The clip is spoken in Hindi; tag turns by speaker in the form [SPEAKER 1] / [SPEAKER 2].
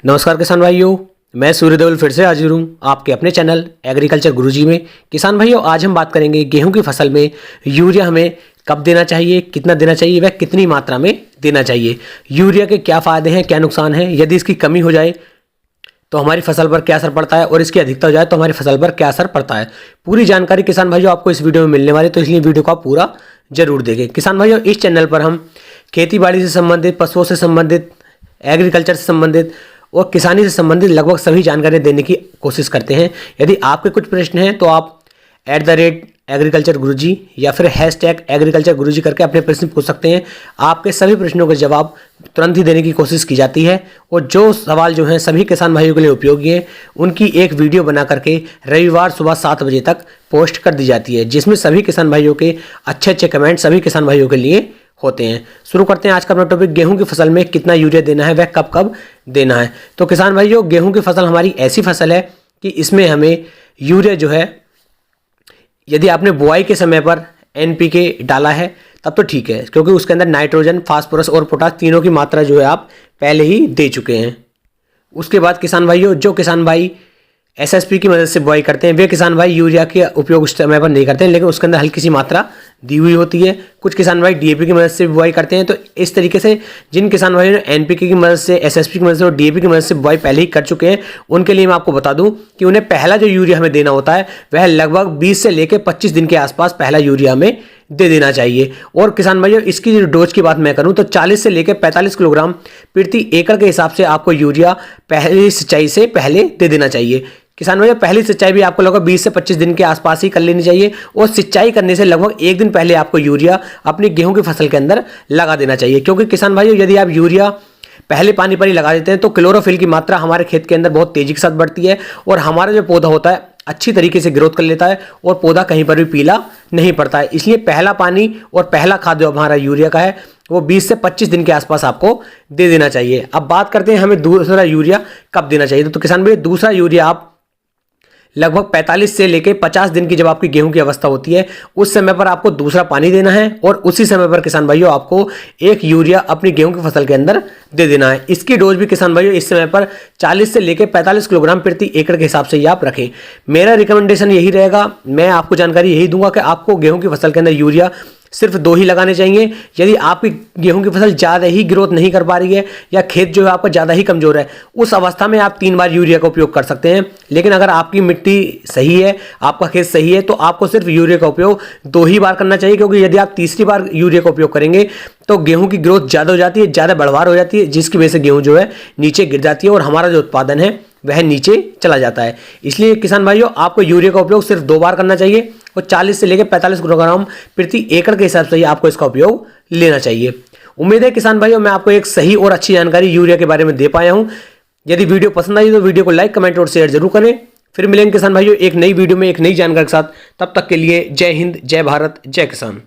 [SPEAKER 1] नमस्कार किसान भाइयों, मैं सूर्यदेवल फिर से हाजिर हूँ आपके अपने चैनल एग्रीकल्चर गुरुजी में। किसान भाइयों, आज हम बात करेंगे गेहूं की फसल में यूरिया हमें कब देना चाहिए, कितना देना चाहिए, वह कितनी मात्रा में देना चाहिए। यूरिया के क्या फ़ायदे हैं, क्या नुकसान है, यदि इसकी कमी हो जाए तो हमारी फसल पर क्या असर पड़ता है और इसकी अधिकता हो जाए तो हमारी फसल पर क्या असर पड़ता है। पूरी जानकारी किसान भाइयों आपको इस वीडियो में मिलने वाली है, तो इसलिए वीडियो को आप पूरा जरूर देखें। किसान भाइयों, इस चैनल पर हम खेती बाड़ी से संबंधित, पशुओं से संबंधित, एग्रीकल्चर से संबंधित और किसानी से संबंधित लगभग सभी जानकारी देने की कोशिश करते हैं। यदि आपके कुछ प्रश्न हैं तो आप @एग्रीकल्चर गुरुजी या फिर #एग्रीकल्चर गुरुजी करके अपने प्रश्न पूछ सकते हैं। आपके सभी प्रश्नों के जवाब तुरंत ही देने की कोशिश की जाती है और जो सवाल जो हैं सभी किसान भाइयों के लिए उपयोगी हैं, उनकी एक वीडियो बना करके रविवार सुबह 7 बजे तक पोस्ट कर दी जाती है, जिसमें सभी किसान भाइयों के अच्छे कमेंट सभी किसान भाइयों के लिए होते हैं। शुरू करते हैं आज का अपना टॉपिक, गेहूं की फसल में कितना यूरिया देना है, वह कब कब देना है। तो किसान भाइयों, गेहूं की फसल हमारी ऐसी फसल है कि इसमें हमें यूरिया जो है, यदि आपने बुआई के समय पर NPK डाला है तब तो ठीक है, क्योंकि उसके अंदर नाइट्रोजन, फास्फोरस और पोटाश तीनों की मात्रा जो है आप पहले ही दे चुके हैं। उसके बाद किसान भाइयों, जो किसान भाई SSP की मदद से बुआई करते हैं वे किसान भाई यूरिया के उपयोग उस समय पर नहीं करते हैं, लेकिन उसके अंदर हल्की सी मात्रा दी हुई होती है। कुछ किसान भाई DAP की मदद से बुआई करते हैं। तो इस तरीके से जिन किसान भाइयों ने NPK की मदद से, SSP की मदद से और DAP की मदद से बुआई पहले ही कर चुके हैं, उनके लिए मैं आपको बता दूं कि उन्हें पहला जो यूरिया हमें देना होता है वह लगभग 20 से लेकर 25 दिन के आसपास पहला यूरिया हमें दे देना चाहिए। और किसान भाइयों, इसकी जो डोज की बात मैं करूं तो 40 से लेकर 45 किलोग्राम प्रति एकड़ के हिसाब से आपको यूरिया पहली सिंचाई से पहले दे देना चाहिए। किसान भाइयों, पहली सिंचाई भी आपको लगभग 20 से 25 दिन के आसपास ही कर लेनी चाहिए और सिंचाई करने से लगभग 1 दिन पहले आपको यूरिया अपनी गेहूं की फसल के अंदर लगा देना चाहिए। क्योंकि किसान भाइयों, यदि आप यूरिया पहले पानी पर ही लगा देते हैं तो क्लोरोफिल की मात्रा हमारे खेत के अंदर बहुत तेजी के साथ बढ़ती है और हमारा जो पौधा होता है अच्छी तरीके से ग्रोथ कर लेता है और पौधा कहीं पर भी पीला नहीं पड़ता है। इसलिए पहला पानी और पहला खाद जो हमारा यूरिया का है वो 20 से 25 दिन के आसपास आपको दे देना चाहिए। अब बात करते हैं हमें दूसरा यूरिया कब देना चाहिए। तो किसान भाई, दूसरा यूरिया आप लगभग 45 से लेकर 50 दिन की जब आपकी गेहूं की अवस्था होती है उस समय पर आपको दूसरा पानी देना है और उसी समय पर किसान भाइयों आपको एक यूरिया अपनी गेहूं की फसल के अंदर दे देना है। इसकी डोज भी किसान भाइयों इस समय पर 40 से लेकर 45 किलोग्राम प्रति एकड़ के हिसाब से ही आप रखें। मेरा रिकमेंडेशन यही रहेगा, मैं आपको जानकारी यही दूंगा कि आपको गेहूं की फसल के अंदर यूरिया सिर्फ 2 ही लगाने चाहिए। यदि आपकी गेहूं की फसल ज़्यादा ही ग्रोथ नहीं कर पा रही है या खेत जो है आपका ज़्यादा ही कमजोर है, उस अवस्था में आप 3 बार यूरिया का उपयोग कर सकते हैं। लेकिन अगर आपकी मिट्टी सही है, आपका खेत सही है, तो आपको सिर्फ यूरिया का उपयोग 2 ही बार करना चाहिए। क्योंकि यदि आप तीसरी बार यूरिया का उपयोग करेंगे तो गेहूं की ग्रोथ ज़्यादा हो जाती है, ज़्यादा बढ़वार हो जाती है, जिसकी वजह से गेहूं जो है नीचे गिर जाती है और हमारा जो उत्पादन है वह नीचे चला जाता है। इसलिए किसान भाइयों, आपको यूरिया का उपयोग सिर्फ 2 बार करना चाहिए और 40 से लेकर 45 किलोग्राम प्रति एकड़ के हिसाब से ही आपको इसका उपयोग लेना चाहिए। उम्मीद है किसान भाइयों, मैं आपको एक सही और अच्छी जानकारी यूरिया के बारे में दे पाया हूं। यदि वीडियो पसंद आई तो वीडियो को लाइक, कमेंट और शेयर जरूर करें। फिर मिलेंगे किसान भाइयों एक नई वीडियो में एक नई जानकारी के साथ। तब तक के लिए जय हिंद, जय भारत, जय किसान।